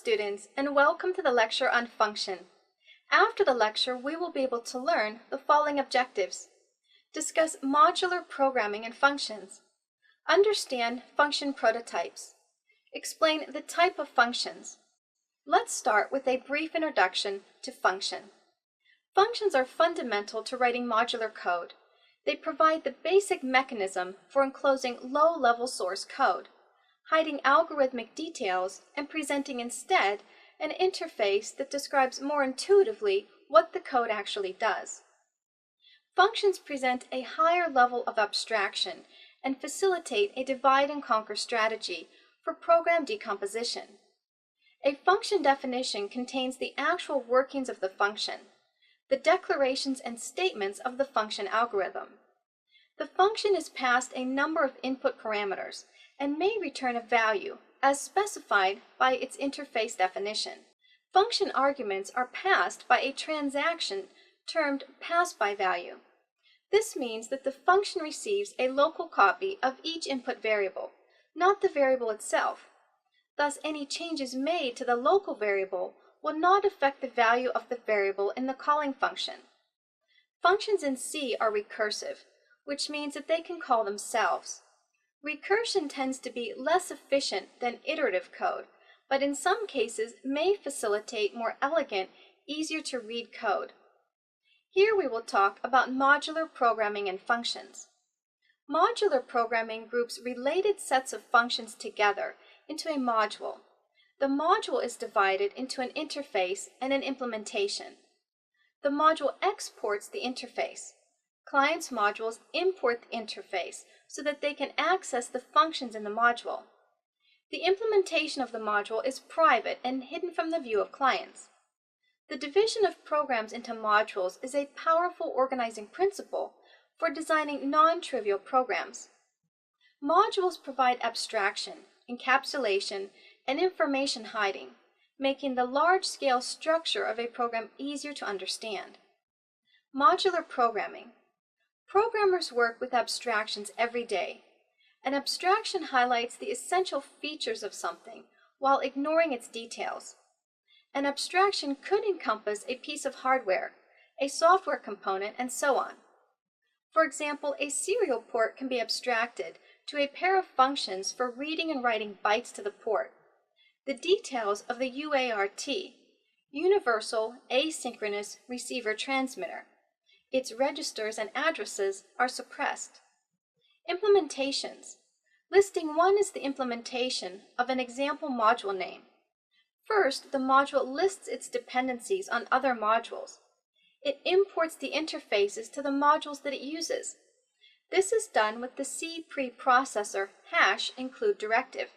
students, and welcome to the lecture on function. After the lecture, we will be able to learn the following objectives. Discuss modular programming and functions. Understand function prototypes. Explain the type of functions. Let's start with a brief introduction to function. Functions are fundamental to writing modular code. They provide the basic mechanism for enclosing low-level source code, hiding algorithmic details, and presenting instead an interface that describes more intuitively what the code actually does. Functions present a higher level of abstraction and facilitate a divide-and-conquer strategy for program decomposition. A function definition contains the actual workings of the function, the declarations and statements of the function algorithm. The function is passed a number of input parameters and may return a value as specified by its interface definition. Function arguments are passed by a transaction termed passByValue. This means that the function receives a local copy of each input variable, not the variable itself. Thus, any changes made to the local variable will not affect the value of the variable in the calling function. Functions in C are recursive, which means that they can call themselves. Recursion tends to be less efficient than iterative code, but in some cases may facilitate more elegant, easier to read code. Here we will talk about modular programming and functions. Modular programming groups related sets of functions together into a module. The module is divided into an interface and an implementation. The module exports the interface. Clients' modules import the interface so that they can access the functions in the module. The implementation of the module is private and hidden from the view of clients. The division of programs into modules is a powerful organizing principle for designing non-trivial programs. Modules provide abstraction, encapsulation, and information hiding, making the large-scale structure of a program easier to understand. Modular programming. Programmers work with abstractions every day. An abstraction highlights the essential features of something while ignoring its details. An abstraction could encompass a piece of hardware, a software component, and so on. For example, a serial port can be abstracted to a pair of functions for reading and writing bytes to the port. The details of the UART, Universal Asynchronous Receiver Transmitter, its registers and addresses are suppressed. Implementations. Listing 1 is the implementation of an example module name. First, the module lists its dependencies on other modules. It imports the interfaces to the modules that it uses. This is done with the C preprocessor #include directive.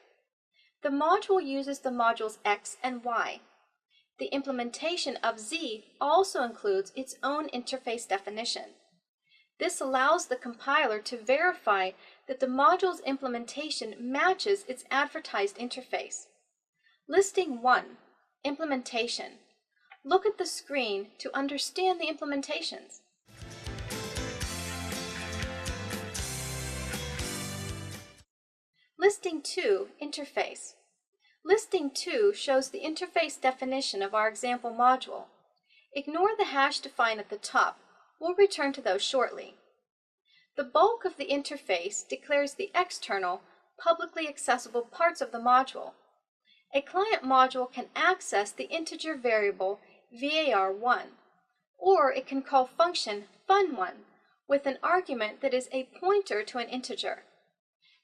The module uses the modules X and Y. The implementation of Z also includes its own interface definition. This allows the compiler to verify that the module's implementation matches its advertised interface. Listing 1, Implementation. Look at the screen to understand the implementations. Listing 2, Interface. Listing 2 shows the interface definition of our example module. Ignore the #define at the top. We'll return to those shortly. The bulk of the interface declares the external, publicly accessible parts of the module. A client module can access the integer variable var1, or it can call function fun1 with an argument that is a pointer to an integer.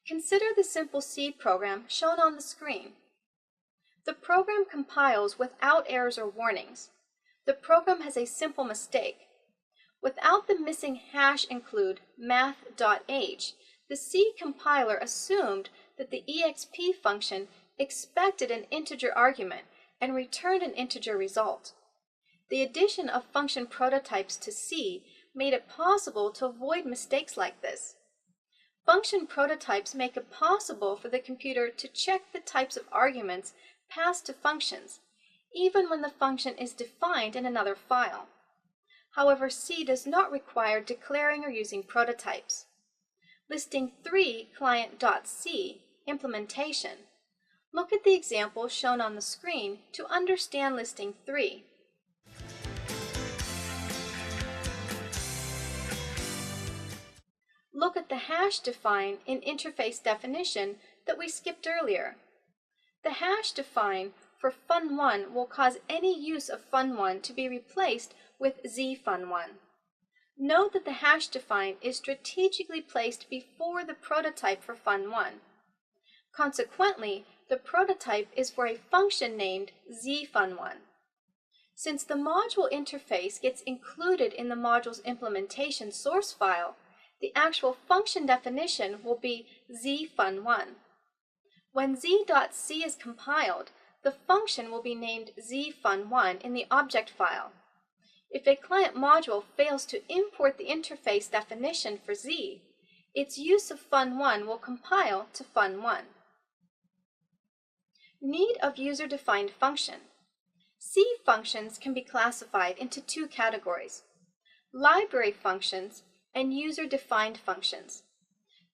Consider the simple C program shown on the screen. The program compiles without errors or warnings. The program has a simple mistake. Without the missing #include math.h, the C compiler assumed that the exp function expected an integer argument and returned an integer result. The addition of function prototypes to C made it possible to avoid mistakes like this. Function prototypes make it possible for the computer to check the types of arguments passed to functions, even when the function is defined in another file. However, C does not require declaring or using prototypes. Listing 3, client.c, implementation. Look at the example shown on the screen to understand listing 3. Look at the hash define in interface definition that we skipped earlier. The hash define for fun1 will cause any use of fun1 to be replaced with zfun1. Note that the hash define is strategically placed before the prototype for fun1. Consequently, the prototype is for a function named zfun1. Since the module interface gets included in the module's implementation source file, the actual function definition will be zfun1. When z.c is compiled, the function will be named zfun1 in the object file. If a client module fails to import the interface definition for z, its use of fun1 will compile to fun1. Need of user-defined function. C functions can be classified into 2 categories: library functions and user-defined functions.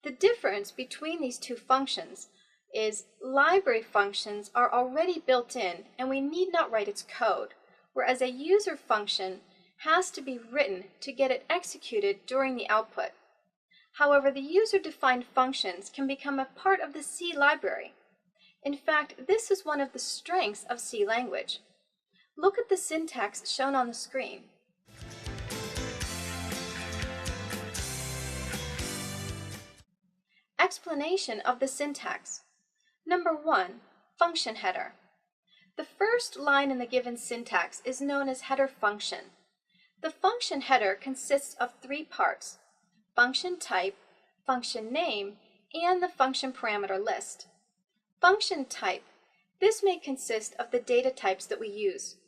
The difference between these 2 functions is library functions are already built in and we need not write its code, whereas a user function has to be written to get it executed during the output. However, the user-defined functions can become a part of the C library. In fact, this is one of the strengths of C language. Look at the syntax shown on the screen. Explanation of the syntax. Number 1, function header. The first line in the given syntax is known as header function. The function header consists of 3 parts: function type, function name, and the function parameter list. Function type. This may consist of the data types that we use.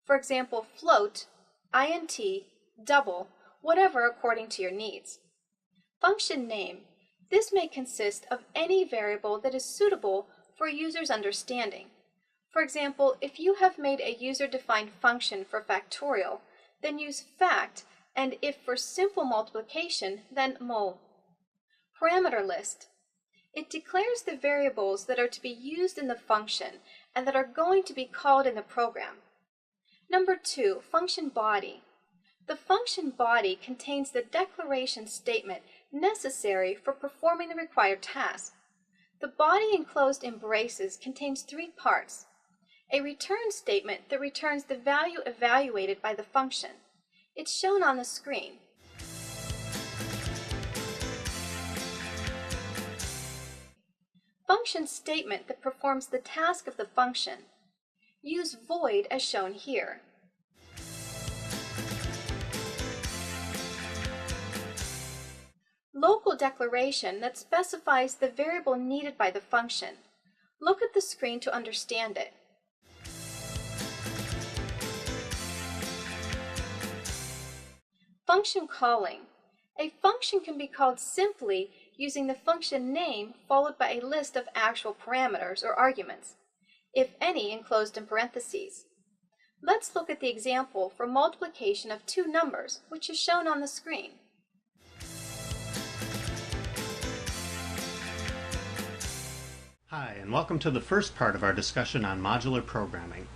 For example, float, int, double, whatever according to your needs. Function name. This may consist of any variable that is suitable for a user's understanding. For example, if you have made a user-defined function for factorial, then use fact, and if for simple multiplication, then mul. Parameter list. It declares the variables that are to be used in the function and that are going to be called in the program. Number 2, function body. The function body contains the declaration statement necessary for performing the required task. The body enclosed in braces contains 3 parts: a return statement that returns the value evaluated by the function. It's shown on the screen. Function statement that performs the task of the function. Use void as shown here. Local declaration that specifies the variable needed by the function. Look at the screen to understand it. Function calling. A function can be called simply using the function name followed by a list of actual parameters or arguments, if any enclosed in parentheses. Let's look at the example for multiplication of 2 numbers, which is shown on the screen. Hi, and welcome to the first part of our discussion on modular programming.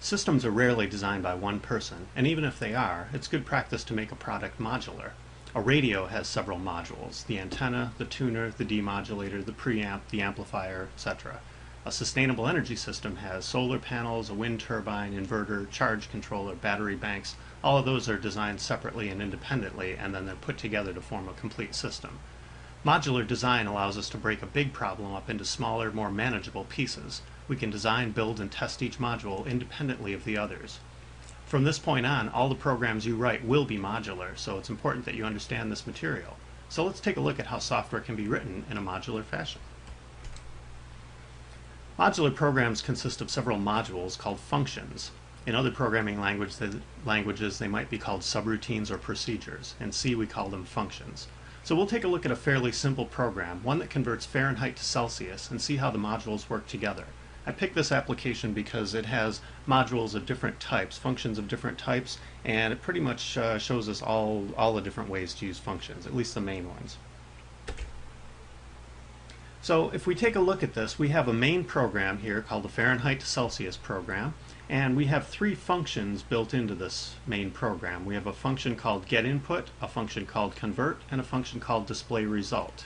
Systems are rarely designed by one person, and even if they are, it's good practice to make a product modular. A radio has several modules: the antenna, the tuner, the demodulator, the preamp, the amplifier, etc. A sustainable energy system has solar panels, a wind turbine, inverter, charge controller, battery banks. All of those are designed separately and independently, and then they're put together to form a complete system. Modular design allows us to break a big problem up into smaller, more manageable pieces. We can design, build, and test each module independently of the others. From this point on, all the programs you write will be modular, so it's important that you understand this material. So let's take a look at how software can be written in a modular fashion. Modular programs consist of several modules called functions. In other programming languages, they might be called subroutines or procedures. In C, we call them functions. So we'll take a look at a fairly simple program, one that converts Fahrenheit to Celsius, and see how the modules work together. I picked this application because it has modules of different types, functions of different types, and it pretty much shows us all the different ways to use functions, at least the main ones. So if we take a look at this, we have a main program here called the Fahrenheit to Celsius program, and we have three functions built into this main program. We have a function called getInput, a function called convert, and a function called displayResult.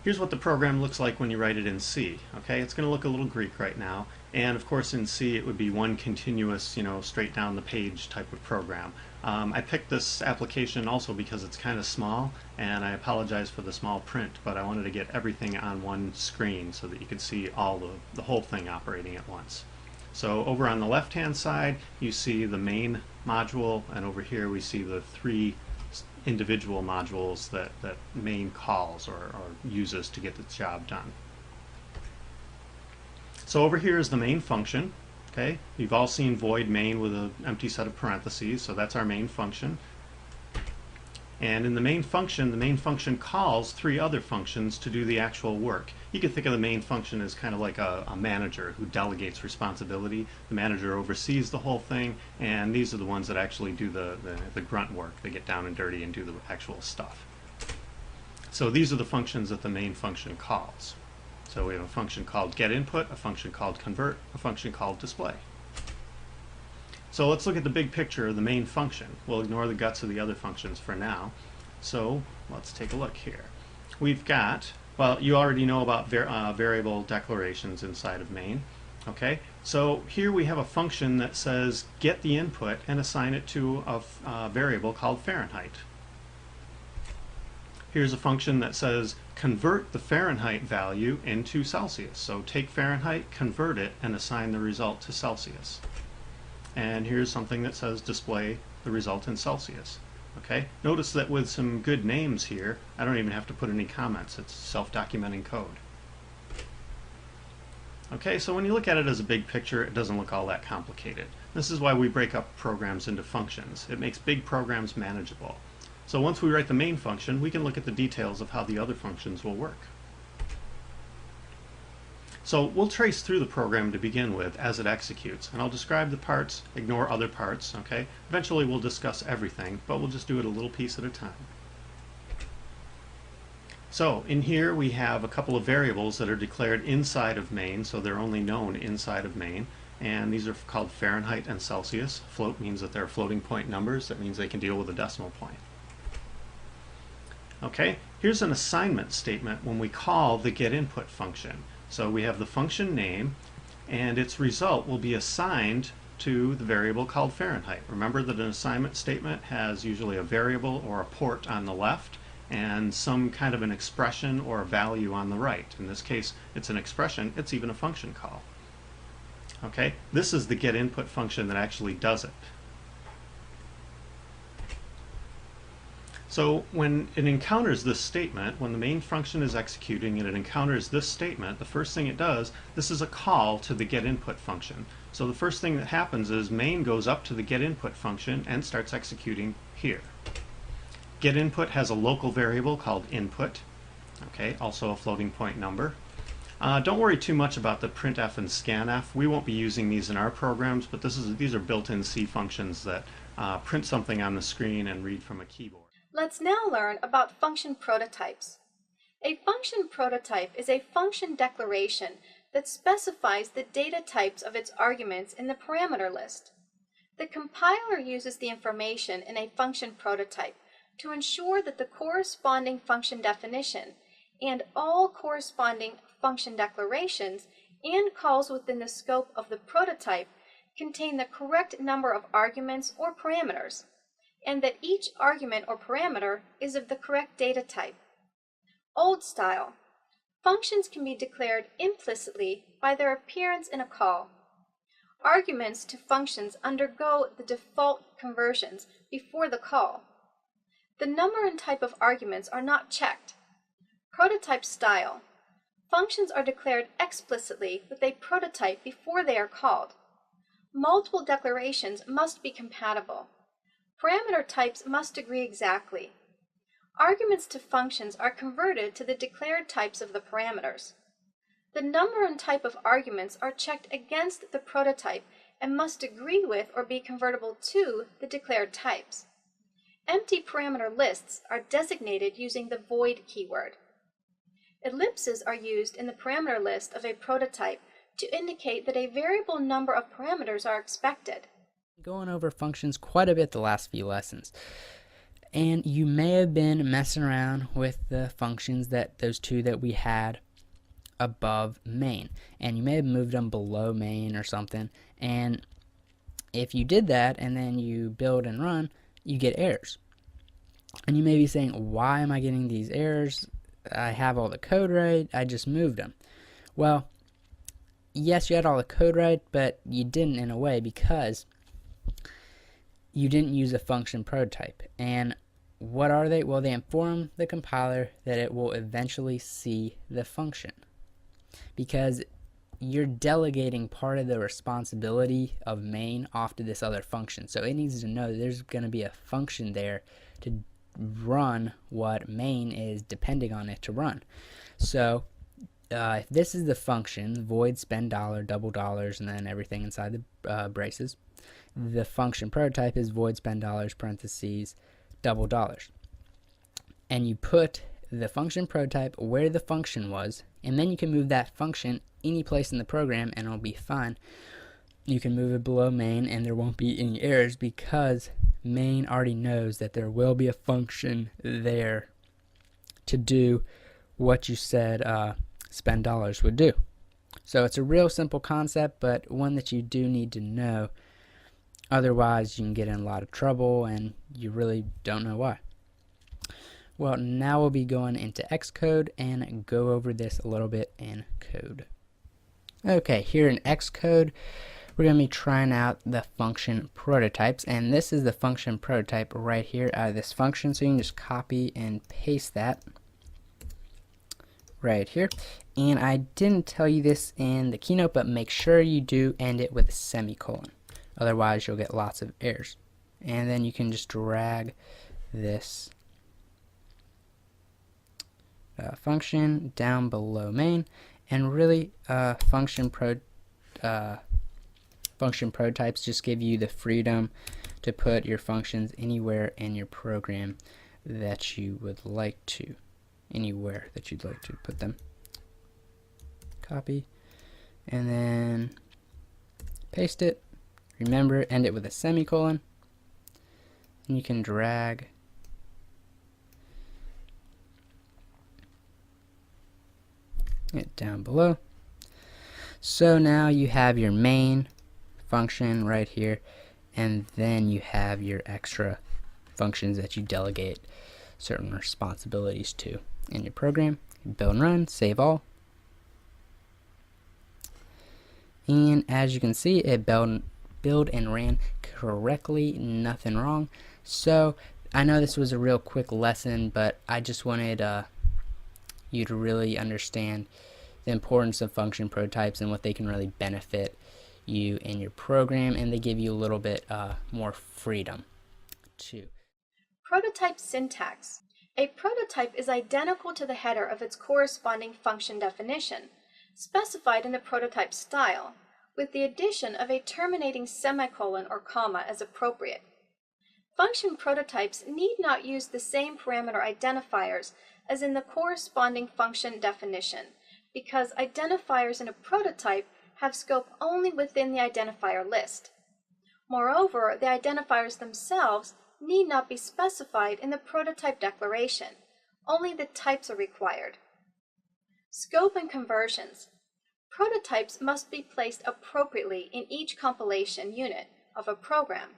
Here's what the program looks like when you write it in C. Okay, it's going to look a little Greek right now, and of course in C it would be one continuous, straight down the page type of program. I picked this application also because it's kind of small, and I apologize for the small print, but I wanted to get everything on one screen so that you could see all the whole thing operating at once. So over on the left hand side you see the main module, and over here we see the three individual modules that main calls or uses to get the job done. So over here is the main function. Okay, you've all seen void main with an empty set of parentheses, so that's our main function. And in the main function calls three other functions to do the actual work. You can think of the main function as kind of like a manager who delegates responsibility. The manager oversees the whole thing, and these are the ones that actually do the grunt work. They get down and dirty and do the actual stuff. So these are the functions that the main function calls. So we have a function called getInput, a function called convert, a function called display. So let's look at the big picture of the main function. We'll ignore the guts of the other functions for now. So let's take a look here. We've got, well, you already know about variable declarations inside of main. Okay, so here we have a function that says get the input and assign it to a variable called Fahrenheit. Here's a function that says convert the Fahrenheit value into Celsius. So take Fahrenheit, convert it, and assign the result to Celsius. And here's something that says display the result in Celsius. Okay, notice that with some good names here, I don't even have to put any comments. It's self-documenting code. Okay, so when you look at it as a big picture, it doesn't look all that complicated. This is why we break up programs into functions. It makes big programs manageable. So once we write the main function, we can look at the details of how the other functions will work. So we'll trace through the program to begin with as it executes, and I'll describe the parts, ignore other parts, okay? Eventually we'll discuss everything, but we'll just do it a little piece at a time. So in here we have a couple of variables that are declared inside of main, so they're only known inside of main, and these are called Fahrenheit and Celsius. Float means that they're floating point numbers. That means they can deal with a decimal point. Okay, here's an assignment statement when we call the getInput function. So we have the function name, and its result will be assigned to the variable called Fahrenheit. Remember that an assignment statement has usually a variable or a port on the left and some kind of an expression or a value on the right. In this case, it's an expression. It's even a function call. Okay, this is the getInput function that actually does it. So when it encounters this statement, when the main function is executing and it encounters this statement, the first thing it does, this is a call to the getInput function. So the first thing that happens is main goes up to the getInput function and starts executing here. GetInput has a local variable called input, okay, also a floating point number. Don't worry too much about the printf and scanf. We won't be using these in our programs, but these are built-in C functions that print something on the screen and read from a keyboard. Let's now learn about function prototypes. A function prototype is a function declaration that specifies the data types of its arguments in the parameter list. The compiler uses the information in a function prototype to ensure that the corresponding function definition and all corresponding function declarations and calls within the scope of the prototype contain the correct number of arguments or parameters, and that each argument or parameter is of the correct data type. Old style. Functions can be declared implicitly by their appearance in a call. Arguments to functions undergo the default conversions before the call. The number and type of arguments are not checked. Prototype style. Functions are declared explicitly with a prototype before they are called. Multiple declarations must be compatible. Parameter types must agree exactly. Arguments to functions are converted to the declared types of the parameters. The number and type of arguments are checked against the prototype and must agree with or be convertible to the declared types. Empty parameter lists are designated using the void keyword. Ellipses are used in the parameter list of a prototype to indicate that a variable number of parameters are expected. Going over functions quite a bit the last few lessons, and you may have been messing around with the functions those two that we had above main, and you may have moved them below main or something, and if you did that and then you build and run, you get errors. And you may be saying, why am I getting these errors? I have all the code right, I just moved them. Well, yes, you had all the code right, but you didn't in a way, because you didn't use a function prototype. And what are they? Well, they inform the compiler that it will eventually see the function, because you're delegating part of the responsibility of main off to this other function. So it needs to know that there's going to be a function there to run what main is depending on it to run. So if this is the function, void spend dollar, double dollars, and then everything inside the braces, the function prototype is void spend dollars, parentheses, double dollars. And you put the function prototype where the function was, and then you can move that function any place in the program and it'll be fine. You can move it below main and there won't be any errors, because main already knows that there will be a function there to do what you said spend dollars would do. So it's a real simple concept, but one that you do need to know. Otherwise, you can get in a lot of trouble and you really don't know why. Well, now we'll be going into Xcode and go over this a little bit in code. Okay, here in Xcode, we're going to be trying out the function prototypes, and this is the function prototype right here out of this function, so you can just copy and paste that right here. And I didn't tell you this in the keynote, but make sure you do end it with a semicolon. Otherwise, you'll get lots of errors. And then you can just drag this function down below main, and really function prototypes just give you the freedom to put your functions anywhere in your program that you would like to, anywhere that you'd like to put them. Copy and then paste it. Remember, end it with a semicolon, and you can drag it down below. So now you have your main function right here, and then you have your extra functions that you delegate certain responsibilities to in your program. Build and run, save all. And as you can see, it build and ran correctly, nothing wrong. So I know this was a real quick lesson, but I just wanted you to really understand the importance of function prototypes and what they can really benefit you in your program, and they give you a little bit more freedom too. Prototype syntax. A prototype is identical to the header of its corresponding function definition, specified in the prototype style, with the addition of a terminating semicolon or comma as appropriate. Function prototypes need not use the same parameter identifiers as in the corresponding function definition, because identifiers in a prototype have scope only within the identifier list. Moreover, the identifiers themselves need not be specified in the prototype declaration. Only the types are required. Scope and conversions. Prototypes must be placed appropriately in each compilation unit of a program.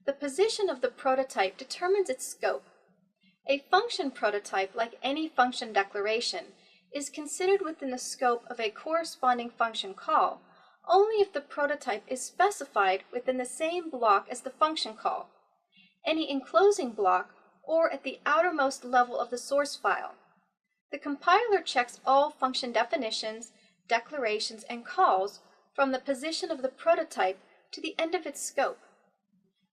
The position of the prototype determines its scope. A function prototype, like any function declaration, is considered within the scope of a corresponding function call only if the prototype is specified within the same block as the function call, any enclosing block, or at the outermost level of the source file. The compiler checks all function definitions, declarations, and calls from the position of the prototype to the end of its scope.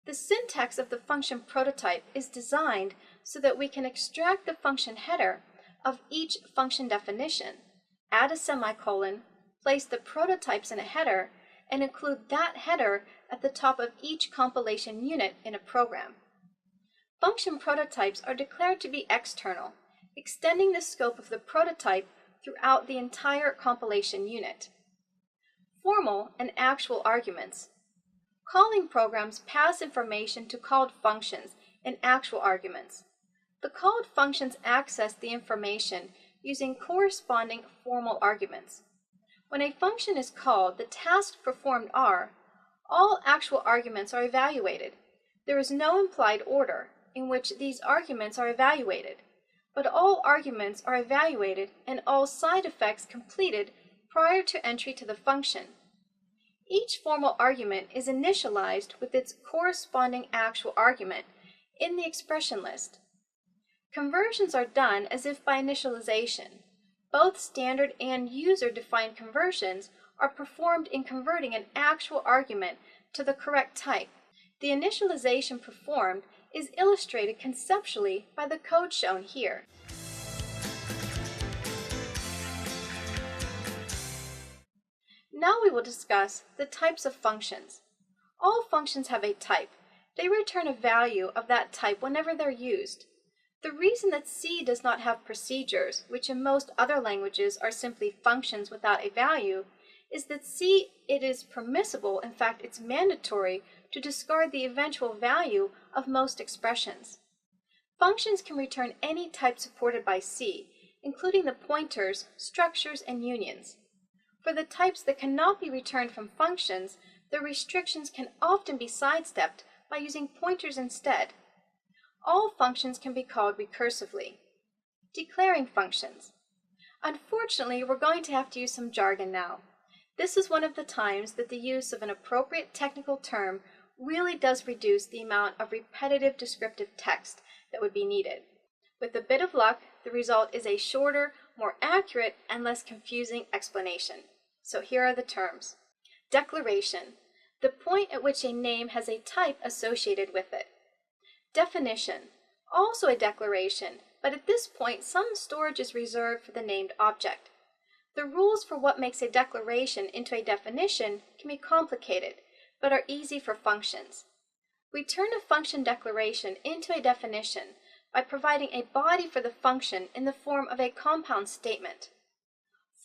The syntax of the function prototype is designed so that we can extract the function header of each function definition, add a semicolon, place the prototypes in a header, and include that header at the top of each compilation unit in a program. Function prototypes are declared to be external, extending the scope of the prototype throughout the entire compilation unit. Formal and actual arguments. Calling programs pass information to called functions and actual arguments. The called functions access the information using corresponding formal arguments. When a function is called, the tasks performed are, all actual arguments are evaluated. There is no implied order in which these arguments are evaluated, but all arguments are evaluated and all side effects completed prior to entry to the function. Each formal argument is initialized with its corresponding actual argument in the expression list. Conversions are done as if by initialization. Both standard and user-defined conversions are performed in converting an actual argument to the correct type. The initialization performed is illustrated conceptually by the code shown here. Now we will discuss the types of functions. All functions have a type. They return a value of that type whenever they're used. The reason that C does not have procedures, which in most other languages are simply functions without a value, is that C, it is permissible, in fact it's mandatory, to discard the eventual value of most expressions. Functions can return any type supported by C, including the pointers, structures, and unions. For the types that cannot be returned from functions, the restrictions can often be sidestepped by using pointers instead. All functions can be called recursively. Declaring functions. Unfortunately, we're going to have to use some jargon now. This is one of the times that the use of an appropriate technical term really does reduce the amount of repetitive descriptive text that would be needed. With a bit of luck, the result is a shorter, more accurate, and less confusing explanation. So here are the terms. Declaration, the point at which a name has a type associated with it. Definition, also a declaration, but at this point some storage is reserved for the named object. The rules for what makes a declaration into a definition can be complicated, but are easy for functions. We turn a function declaration into a definition by providing a body for the function in the form of a compound statement.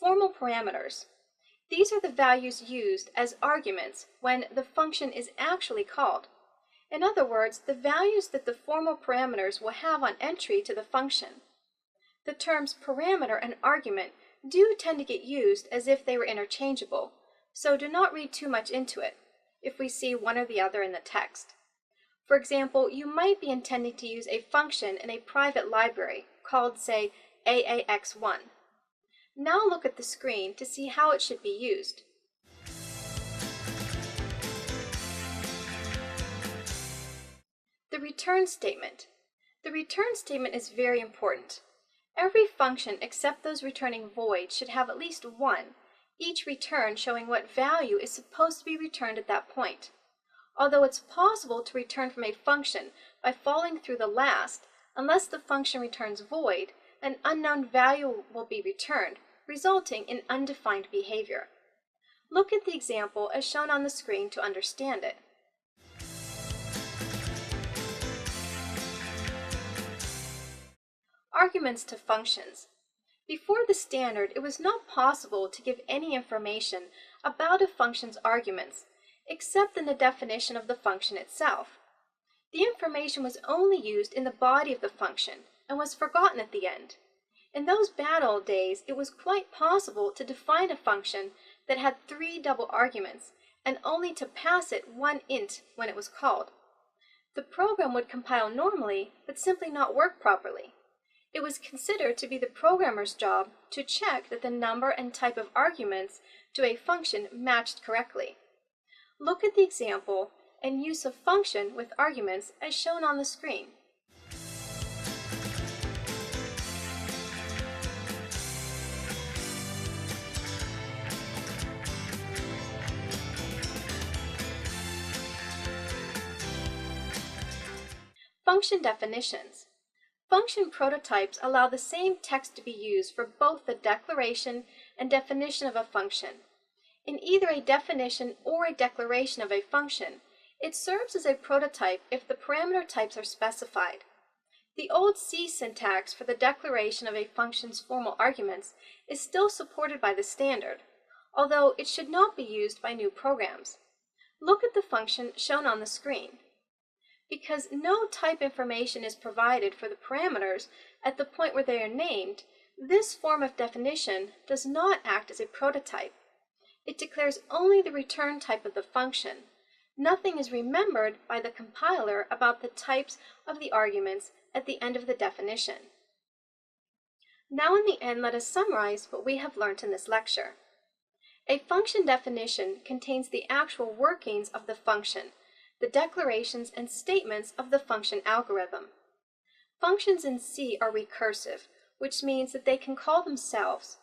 Formal parameters. These are the values used as arguments when the function is actually called. In other words, the values that the formal parameters will have on entry to the function. The terms parameter and argument do tend to get used as if they were interchangeable, so do not read too much into it if we see one or the other in the text. For example, you might be intending to use a function in a private library called, say, AAX1. Now look at the screen to see how it should be used. The return statement. The return statement is very important. Every function except those returning void should have at least one, each return showing what value is supposed to be returned at that point. Although it's possible to return from a function by following through the last, unless the function returns void, an unknown value will be returned, resulting in undefined behavior. Look at the example as shown on the screen to understand it. Arguments to functions. Before the standard, it was not possible to give any information about a function's arguments, except in the definition of the function itself. The information was only used in the body of the function and was forgotten at the end. In those bad old days, it was quite possible to define a function that had 3 double arguments and only to pass it one int when it was called. The program would compile normally, but simply not work properly. It was considered to be the programmer's job to check that the number and type of arguments to a function matched correctly. Look at the example and use of function with arguments as shown on the screen. Function definitions. Function prototypes allow the same text to be used for both the declaration and definition of a function. In either a definition or a declaration of a function, It serves as a prototype if the parameter types are specified. The old C syntax for the declaration of a function's formal arguments is still supported by the standard, although it should not be used by new programs. Look at the function shown on the screen. Because no type information is provided for the parameters at the point where they are named, this form of definition does not act as a prototype. It declares only the return type of the function. Nothing is remembered by the compiler about the types of the arguments at the end of the definition. Now in the end, let us summarize what we have learned in this lecture. A function definition contains the actual workings of the function, the declarations and statements of the function algorithm. Functions in C are recursive, which means that they can call themselves.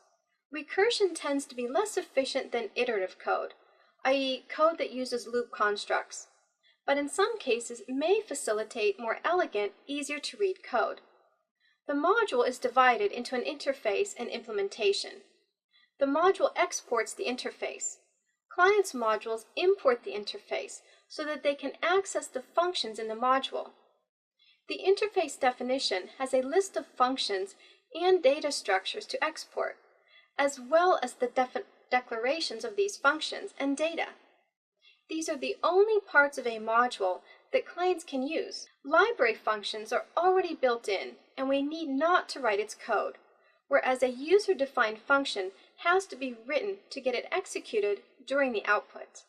Recursion tends to be less efficient than iterative code, i.e., code that uses loop constructs, but in some cases may facilitate more elegant, easier to read code. The module is divided into an interface and implementation. The module exports the interface. Clients' modules import the interface so that they can access the functions in the module. The interface definition has a list of functions and data structures to export, as well as the declarations of these functions and data. These are the only parts of a module that clients can use. Library functions are already built in, and we need not to write its code, whereas a user-defined function has to be written to get it executed during the output.